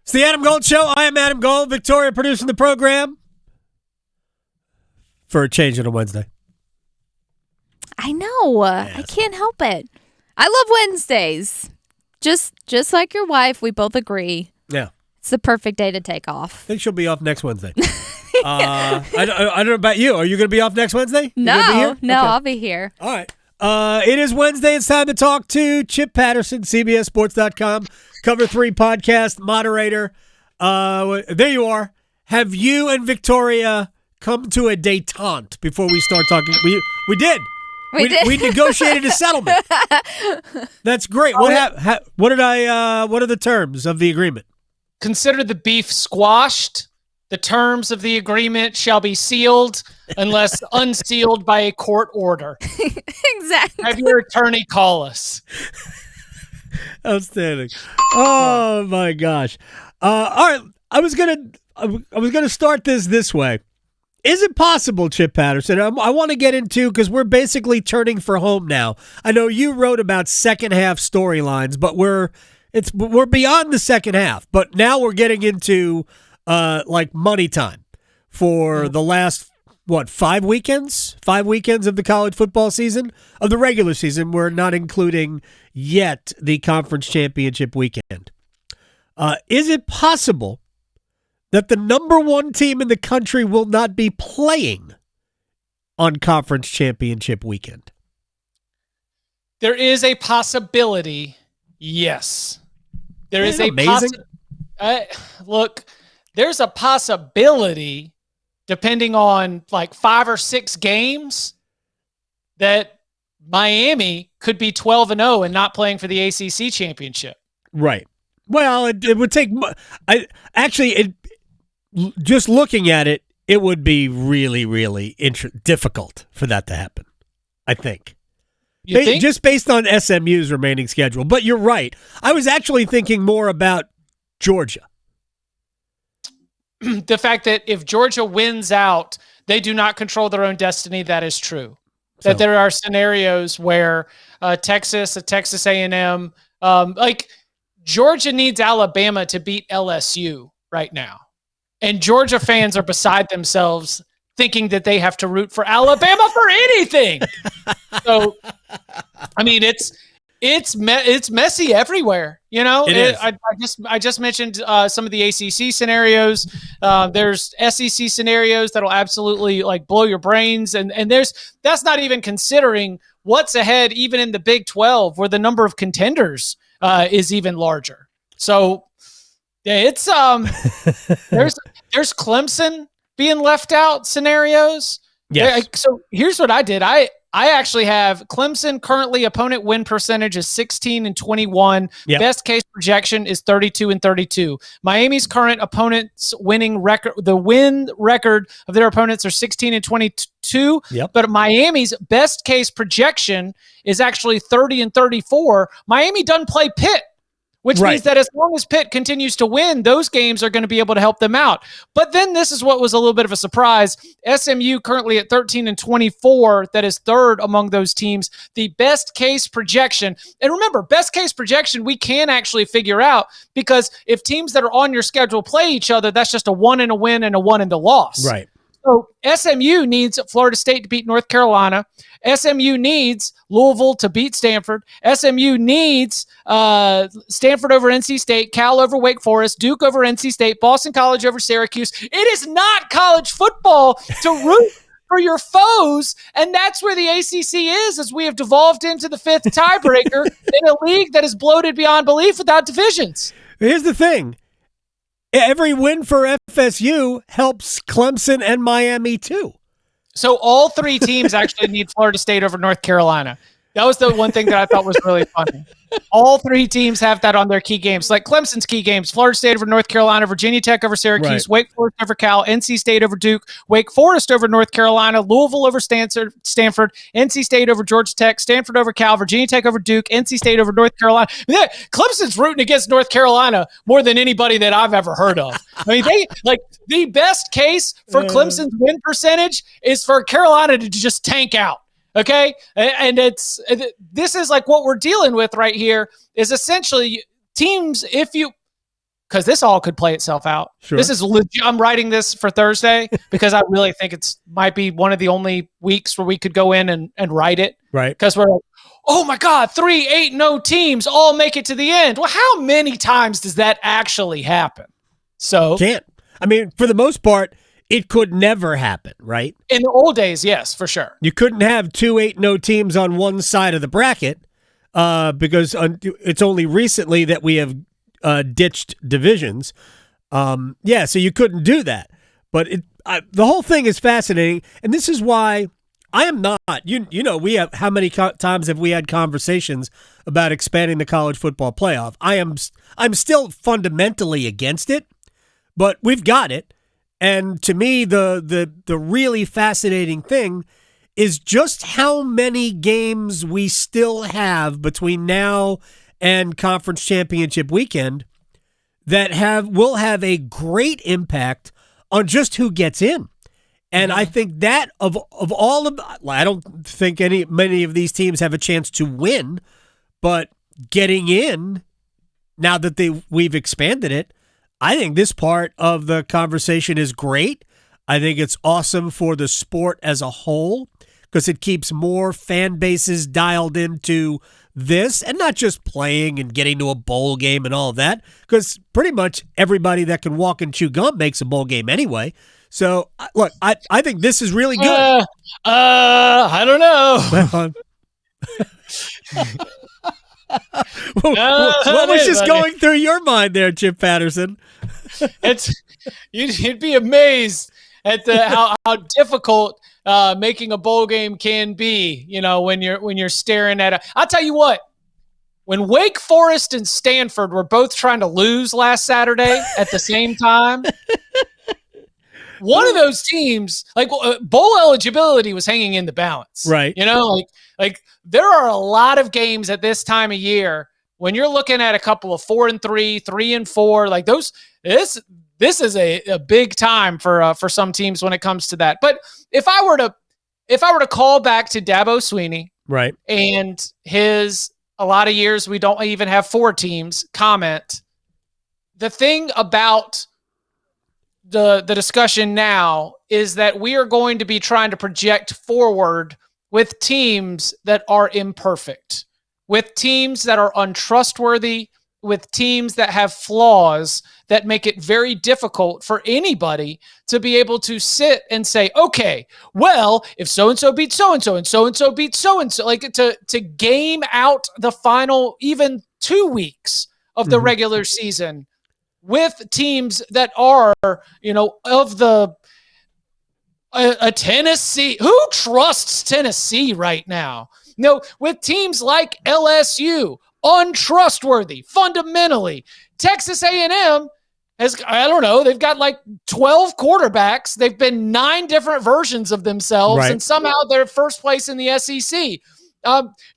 It's the Adam Gold Show. I am Adam Gold. Victoria producing the program for a change on a Wednesday. I know. Yes. I can't help it. I love Wednesdays. Just like your wife, we both agree. Yeah. It's the perfect day to take off. I think she'll be off next Wednesday. I don't know about you. Are you going to be off next Wednesday? No, okay. I'll be here. All right. It is Wednesday. It's time to talk to Chip Patterson, CBSSports.com, Cover 3 podcast moderator. There you are. Have you and Victoria come to a détente before we start talking? We did. We negotiated a settlement. That's great. What are the terms of the agreement? Consider the beef squashed. The terms of the agreement shall be sealed unless unsealed by a court order. Exactly. Have your attorney call us. Outstanding. Oh my gosh. All right. I was gonna start this way. Is it possible, Chip Patterson? I want to get into, because we're basically turning for home now. I know you wrote about second half storylines, but we're beyond the second half. But now we're getting into like money time for the last 5 weekends? 5 weekends of the college football season, of the regular season. We're not including yet the conference championship weekend. Is it possible that the number one team in the country will not be playing on conference championship weekend? There is a possibility, yes. There is a amazing. Look, there's a possibility, depending on like 5 or 6 games, that Miami could be 12-0 and not playing for the ACC championship. Right. Well, it would take. Just looking at it, it would be really, really difficult for that to happen, I think. You think? Just based on SMU's remaining schedule. But you're right. I was actually thinking more about Georgia. The fact that if Georgia wins out, they do not control their own destiny, that is true. That there are scenarios where Texas A&M, like Georgia needs Alabama to beat LSU right now. And Georgia fans are beside themselves thinking that they have to root for Alabama for anything. So, I mean, it's messy everywhere. You know, I just mentioned some of the ACC scenarios. There's SEC scenarios that'll absolutely like blow your brains, and that's not even considering what's ahead, even in the Big 12, where the number of contenders is even larger. So, yeah, it's there's Clemson being left out scenarios. Yes. So here's what I did. I actually have Clemson currently opponent win percentage is 16-21. Yep. Best case projection is 32-32. Miami's current opponents winning record, the win record of their opponents are 16-22. Yep. But Miami's best case projection is actually 30-34. Miami doesn't play Pitt, which means that as long as Pitt continues to win, those games are going to be able to help them out. But then this is what was a little bit of a surprise. SMU currently at 13-24, that is third among those teams. The best case projection, and remember, best case projection we can actually figure out, because if teams that are on your schedule play each other, that's just a 1 and a win and a 1 and a loss. Right. So SMU needs Florida State to beat North Carolina. SMU needs Louisville to beat Stanford. SMU needs Stanford over NC State, Cal over Wake Forest, Duke over NC State, Boston College over Syracuse. It is not college football to root for your foes, and that's where the ACC is, as we have devolved into the 5th tiebreaker in a league that is bloated beyond belief without divisions. Here's the thing. Every win for FSU helps Clemson and Miami too. So all 3 teams actually need Florida State over North Carolina. That was the one thing that I thought was really funny. All 3 teams have that on their key games. Like Clemson's key games: Florida State over North Carolina, Virginia Tech over Syracuse, Wake Forest over Cal, NC State over Duke, Wake Forest over North Carolina, Louisville over Stanford, NC State over Georgia Tech, Stanford over Cal, Virginia Tech over Duke, NC State over North Carolina. Clemson's rooting against North Carolina more than anybody that I've ever heard of. I mean, the best case for Clemson's win percentage is for Carolina to just tank out. Okay. And this is like what we're dealing with right here is essentially teams. because this all could play itself out. Sure. This is legit. I'm writing this for Thursday because I really think might be one of the only weeks where we could go in and write it. Right. Because we're like, oh my God, 3 8-0 teams all make it to the end. Well, how many times does that actually happen? So can't. I mean, for the most part, it could never happen, right? In the old days, yes, for sure. You couldn't have 2 8-0 teams on one side of the bracket because it's only recently that we have ditched divisions. So you couldn't do that. But the whole thing is fascinating, and this is why I am not. You know, we have how many times have we had conversations about expanding the college football playoff? I'm still fundamentally against it, but we've got it. And to me, the really fascinating thing is just how many games we still have between now and conference championship weekend that will have a great impact on just who gets in. And I think that of all of, I don't think many of these teams have a chance to win, but getting in now that we've expanded it, I think this part of the conversation is great. I think it's awesome for the sport as a whole because it keeps more fan bases dialed into this and not just playing and getting to a bowl game and all of that, because pretty much everybody that can walk and chew gum makes a bowl game anyway. So, look, I think this is really good. I don't know. What was just going through your mind there, Chip Patterson? You'd be amazed at how difficult making a bowl game can be. You know, when you're staring at I'll tell you what. When Wake Forest and Stanford were both trying to lose last Saturday at the same time, one of those teams, like bowl eligibility, was hanging in the balance. Right. You know, like there are a lot of games at this time of year when you're looking at a couple of 4-3, 3-4, like those. This is a big time for some teams when it comes to that. But if I were to call back to Dabo Swinney, right, and his a lot of years we don't even have 4 teams comment, the thing about the discussion now is that we are going to be trying to project forward with teams that are imperfect, with teams that are untrustworthy, with teams that have flaws that make it very difficult for anybody to be able to sit and say, okay, well, if so-and-so beat so-and-so and so-and-so beat so-and-so, like to game out the final even 2 weeks of the regular season with teams that are, of a Tennessee. Who trusts Tennessee right now? With teams like LSU, untrustworthy, fundamentally. Texas A&M has, I don't know, they've got like 12 quarterbacks. They've been 9 different versions of themselves, right, and somehow they're first place in the SEC.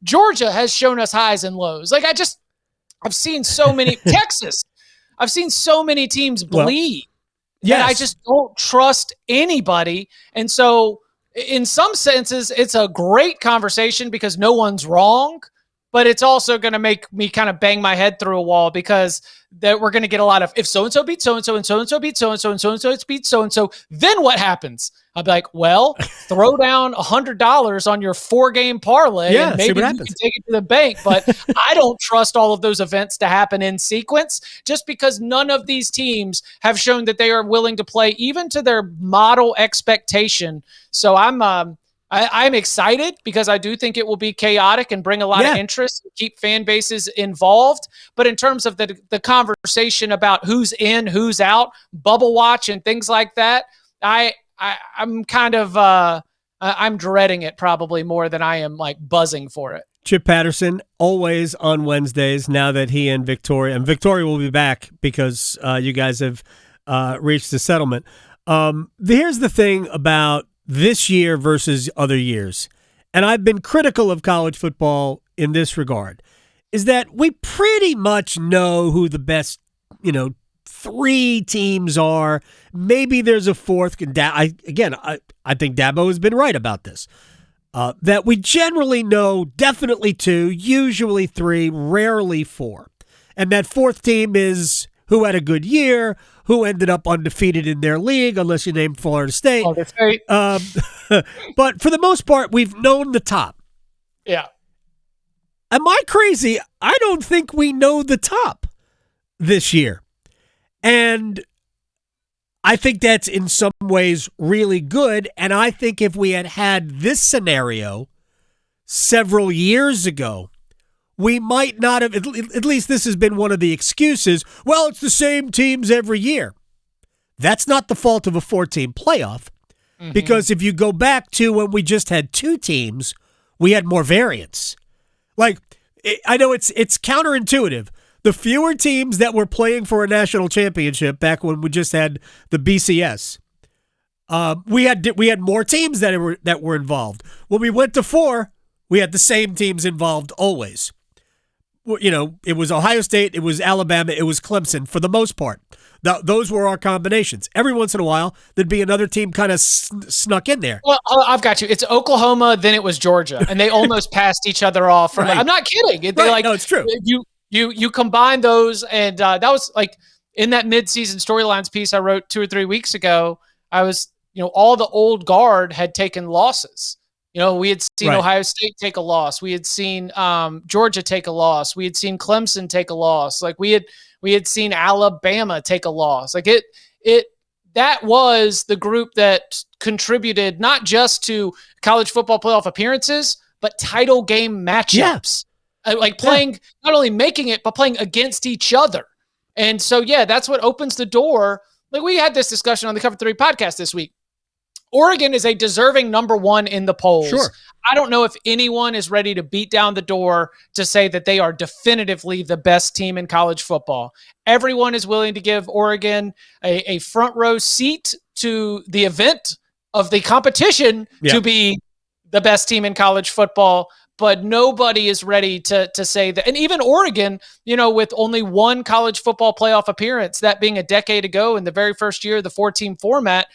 Georgia has shown us highs and lows. Like I've seen so many, Texas, I've seen so many teams bleed. Yes. And I just don't trust anybody. And so in some senses, it's a great conversation because no one's wrong, but it's also going to make me kind of bang my head through a wall because that we're going to get a lot of, if so-and-so beat so-and-so and so-and-so beat so-and-so and so-and-so beat so-and-so, then what happens? I'll be like, well, throw down $100 on your 4-game parlay and maybe you can take it to the bank. But I don't trust all of those events to happen in sequence just because none of these teams have shown that they are willing to play even to their model expectation. So I'm excited because I do think it will be chaotic and bring a lot of interest, keep fan bases involved. But in terms of the conversation about who's in, who's out, bubble watch and things like that, I'm kind of I'm dreading it probably more than I am like buzzing for it. Chip Patterson, always on Wednesdays now that he and Victoria will be back because you guys have reached a settlement. Here's the thing about this year versus other years, and I've been critical of college football in this regard, is that we pretty much know who the best, 3 teams are. Maybe there's a 4th. I think Dabo has been right about this, that we generally know definitely 2, usually 3, rarely 4. And that 4th team is who had a good year, who ended up undefeated in their league, unless you name Florida State. Oh, that's right. But for the most part, we've known the top. Yeah. Am I crazy? I don't think we know the top this year. And I think that's in some ways really good. And I think if we had this scenario several years ago, we might not have, at least this has been one of the excuses, well, it's the same teams every year. That's not the fault of a 4-team playoff, because if you go back to when we just had 2 teams, we had more variance. Like, I know it's counterintuitive. The fewer teams that were playing for a national championship back when we just had the BCS, we had more teams that were involved. When we went to 4, we had the same teams involved always. You know, it was Ohio State, it was Alabama, it was Clemson for the most part. Those were our combinations. Every once in a while, there'd be another team kind of snuck in there. Well, I've got you. It's Oklahoma, then it was Georgia, and they almost passed each other off. Right. I'm not kidding. No, it's true. You combine those, and that was like in that midseason storylines piece I wrote 2 or 3 weeks ago. I was, all the old guard had taken losses. We had seen Ohio State take a loss. We had seen Georgia take a loss. We had seen Clemson take a loss. Like we had seen Alabama take a loss. Like that was the group that contributed not just to college football playoff appearances, but title game matchups. Yeah. Like playing, not only making it, but playing against each other. And so, that's what opens the door. Like we had this discussion on the Cover 3 podcast this week. Oregon is a deserving number 1 in the polls. Sure. I don't know if anyone is ready to beat down the door to say that they are definitively the best team in college football. Everyone is willing to give Oregon a front row seat to the event of the competition to be the best team in college football, but nobody is ready to say that. And even Oregon, with only 1 college football playoff appearance, that being a decade ago in the very first year of the 4-team format,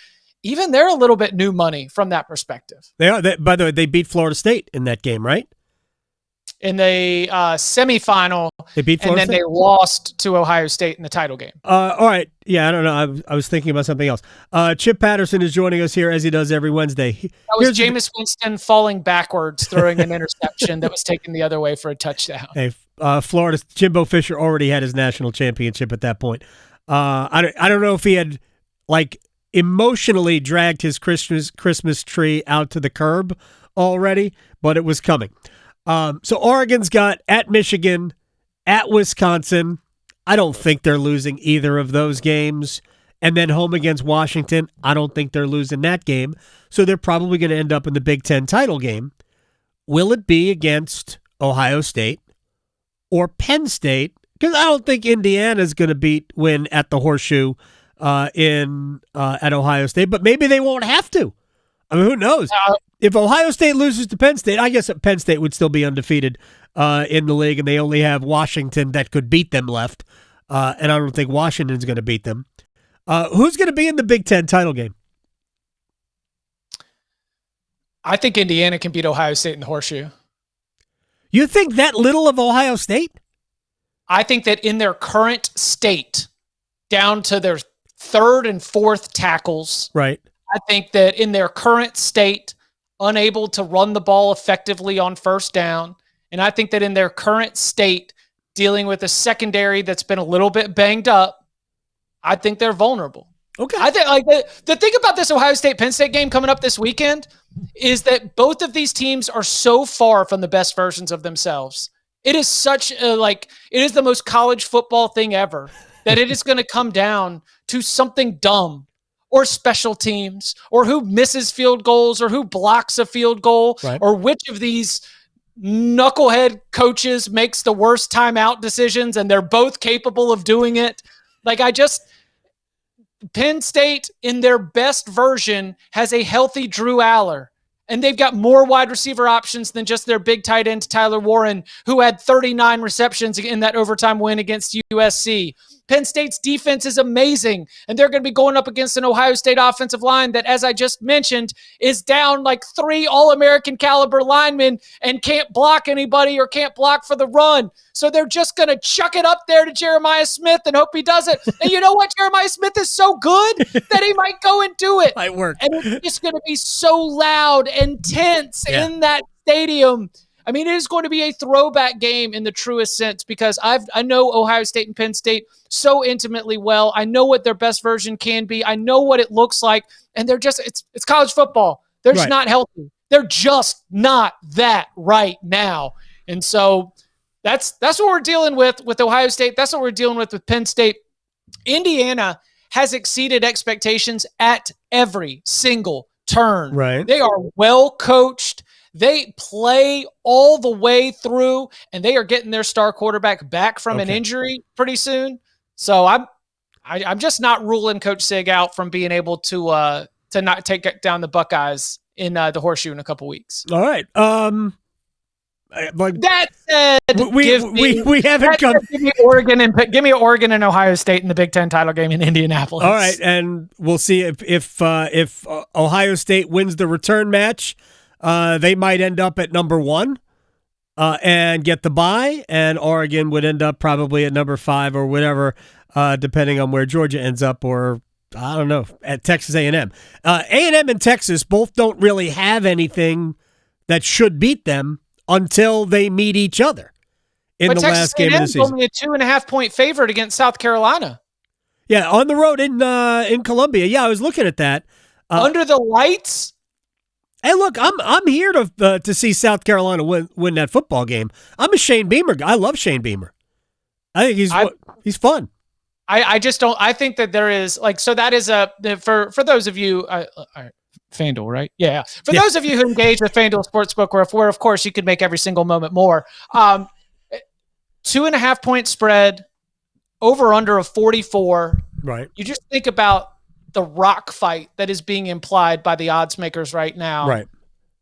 even they're a little bit new money from that perspective. They are. By the way, they beat Florida State in that game, right? In the semifinal, they beat Florida and then State? they lost to Ohio State in the title game. All right. Yeah, I don't know. I was thinking about something else. Chip Patterson is joining us here as he does every Wednesday. That was Jameis Winston falling backwards, throwing an interception that was taken the other way for a touchdown. Hey, Florida, Jimbo Fisher already had his national championship at that point. I don't know if he had emotionally dragged his Christmas tree out to the curb already, but it was coming. So Oregon's got at Michigan, at Wisconsin. I don't think they're losing either of those games. And then home against Washington, I don't think they're losing that game. So they're probably going to end up in the Big Ten title game. Will it be against Ohio State or Penn State? Because I don't think Indiana's going to win at the Horseshoe at Ohio State, but maybe they won't have to. I mean, who knows? If Ohio State loses to Penn State, I guess Penn State would still be undefeated in the league, and they only have Washington that could beat them left, and I don't think Washington's going to beat them. Who's going to be in the Big Ten title game? I think Indiana can beat Ohio State in the Horseshoe. You think that little of Ohio State? I think that in their current state, down to their 3rd and 4th tackles. Right. I think that in their current state, unable to run the ball effectively on first down. And I think that in their current state, dealing with a secondary that's been a little bit banged up, I think they're vulnerable. Okay. I think the thing about this Ohio State-Penn State game coming up this weekend is that both of these teams are so far from the best versions of themselves. It is such it is the most college football thing ever. That it is going to come down to something dumb or special teams or who misses field goals or who blocks a field goal or which of these knucklehead coaches makes the worst timeout decisions, and they're both capable of doing it. Penn State in their best version has a healthy Drew Aller. And they've got more wide receiver options than just their big tight end, Tyler Warren, who had 39 receptions in that overtime win against USC. Penn State's defense is amazing, and they're going to be going up against an Ohio State offensive line that, as I just mentioned, is down like 3 All-American caliber linemen and can't block anybody or can't block for the run. So they're just going to chuck it up there to Jeremiah Smith and hope he does it. And you know what? Jeremiah Smith is so good that he might go and do it. Might work. And it's just going to be so loud and tense in that stadium. I mean, it is going to be a throwback game in the truest sense because I know Ohio State and Penn State so intimately well. I know what their best version can be. I know what it looks like. And they're just, it's college football. They're just not healthy. They're just not that right now. And so that's what we're dealing with Ohio State. That's what we're dealing with Penn State. Indiana has exceeded expectations at every single turn. Right. They are well coached. They play all the way through, and they are getting their star quarterback back from an injury pretty soon. So I'm just not ruling Coach Sig out from being able to not take down the Buckeyes in the Horseshoe in a couple weeks. All right. That said, we haven't come. Give me Oregon and Ohio State in the Big Ten title game in Indianapolis. All right, and we'll see if Ohio State wins the return match. They might end up at number 1 and get the bye, and Oregon would end up probably at number 5 or whatever, depending on where Georgia ends up, or I don't know, at Texas A&M. A&M and Texas both don't really have anything that should beat them until they meet each other in the last game of the season. Only a 2.5-point favorite against South Carolina. Yeah, on the road in Columbia. Yeah, I was looking at that. Under the lights. Hey, look, I'm here to see South Carolina win that football game. I'm a Shane Beamer guy. I love Shane Beamer. I think he's fun. I just don't. I think that there is so that is for those of you. FanDuel, right? Yeah. For those of you who engage with FanDuel Sportsbook, where of course you could make every single moment more. 2.5-point spread, over under of 44. Right. You just think about the rock fight that is being implied by the odds makers right now. Right.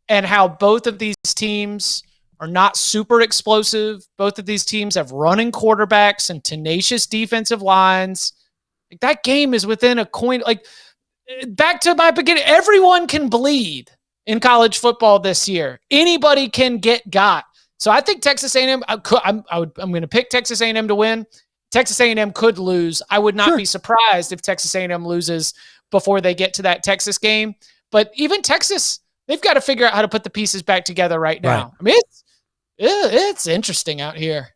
And how both of these teams are not super explosive. Both of these teams have running quarterbacks and tenacious defensive lines. That game is within a coin. Back to my beginning, everyone can bleed in college football this year. Anybody can get got. So I think Texas A&M, I'm going to pick Texas A&M to win. Texas A&M could lose. I would not be surprised if Texas A&M loses before they get to that Texas game. But even Texas, they've got to figure out how to put the pieces back together right now. Right. I mean, it's interesting out here.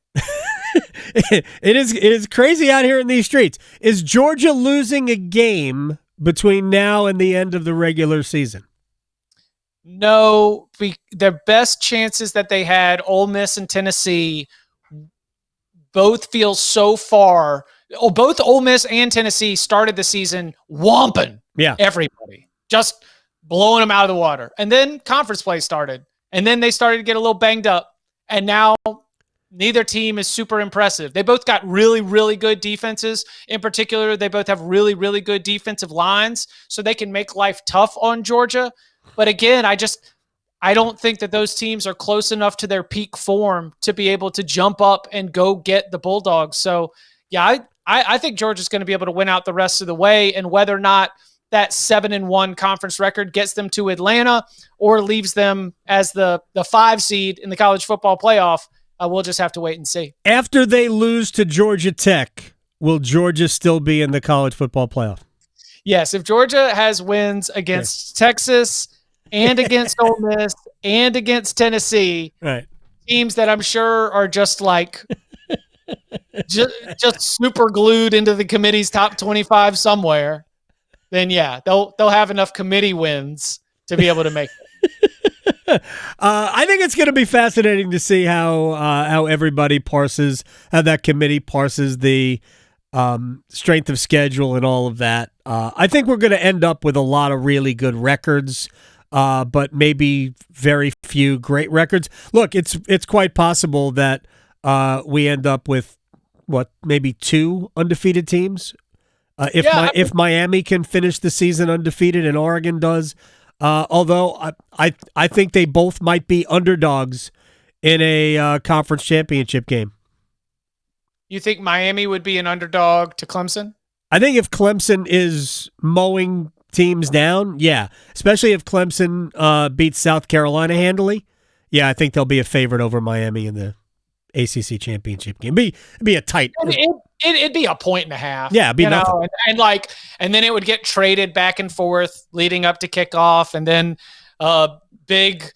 It is crazy out here in these streets. Is Georgia losing a game between now and the end of the regular season? No, their best chances that they had, Ole Miss and Tennessee, both feel so far. Both Ole Miss and Tennessee started the season whomping everybody, just blowing them out of the water. And then conference play started, and then they started to get a little banged up. And now neither team is super impressive. They both got really, really good defenses. In particular, they both have really, really good defensive lines, so they can make life tough on Georgia. But again, I don't think that those teams are close enough to their peak form to be able to jump up and go get the Bulldogs. So, yeah, I think Georgia's going to be able to win out the rest of the way, and whether or not that 7-1 conference record gets them to Atlanta or leaves them as the 5 seed in the college football playoff, we'll just have to wait and see. After they lose to Georgia Tech, will Georgia still be in the college football playoff? Yes, if Georgia has wins against Texas and against Ole Miss and against Tennessee, right, teams that I'm sure are just just super glued into the committee's top 25 somewhere, then yeah, they'll have enough committee wins to be able to make it. I think it's going to be fascinating to see how everybody parses, how that committee parses the strength of schedule and all of that. I think we're going to end up with a lot of really good records, but maybe very few great records. Look, it's quite possible that we end up with maybe 2 undefeated teams. If Miami can finish the season undefeated and Oregon does, although I think they both might be underdogs in a conference championship game. You think Miami would be an underdog to Clemson? I think if Clemson is mowing teams down, yeah, especially if Clemson beats South Carolina handily, yeah, I think they'll be a favorite over Miami in the ACC championship game. It'd be a tight. It'd be a point and a half. Yeah, it'd be nothing. And then it would get traded back and forth leading up to kickoff, and then big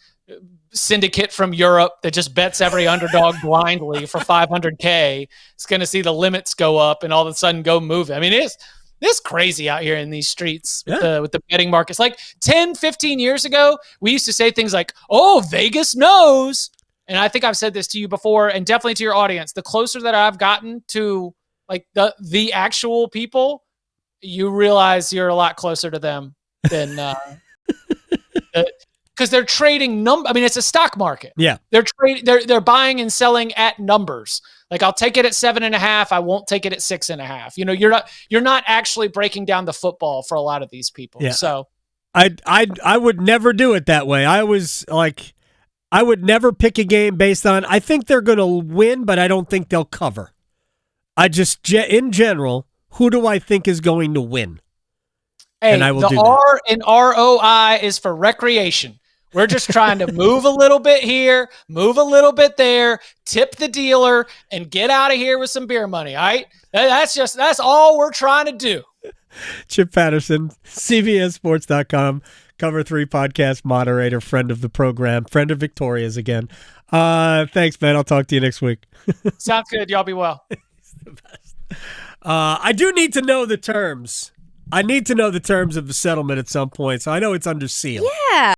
syndicate from Europe that just bets every underdog blindly for $500K. It's going to see the limits go up and all of a sudden go move it. I mean, it's crazy out here in these streets with the betting markets. Like 10, 15 years ago, we used to say things like, oh, Vegas knows. And I think I've said this to you before, and definitely to your audience. The closer that I've gotten to like the actual people, you realize you're a lot closer to them than because they're trading I mean, it's a stock market. Yeah, they're buying and selling at numbers. Like, I'll take it at 7.5. I won't take it at 6.5. You know, you're not actually breaking down the football for a lot of these people. Yeah. So I would never do it that way. I would never pick a game based on, I think they're going to win, but I don't think they'll cover. In general, who do I think is going to win? Hey, and I will the do that. R in ROI is for recreation. We're just trying to move a little bit here, move a little bit there, tip the dealer, and get out of here with some beer money, all right? That's all we're trying to do. Chip Patterson, CBSSports.com, Cover 3 podcast moderator, friend of the program, friend of Victoria's again. Thanks, man. I'll talk to you next week. Sounds good. Y'all be well. He's the best. I do need to know the terms. I need to know the terms of the settlement at some point, so I know it's under seal. Yeah.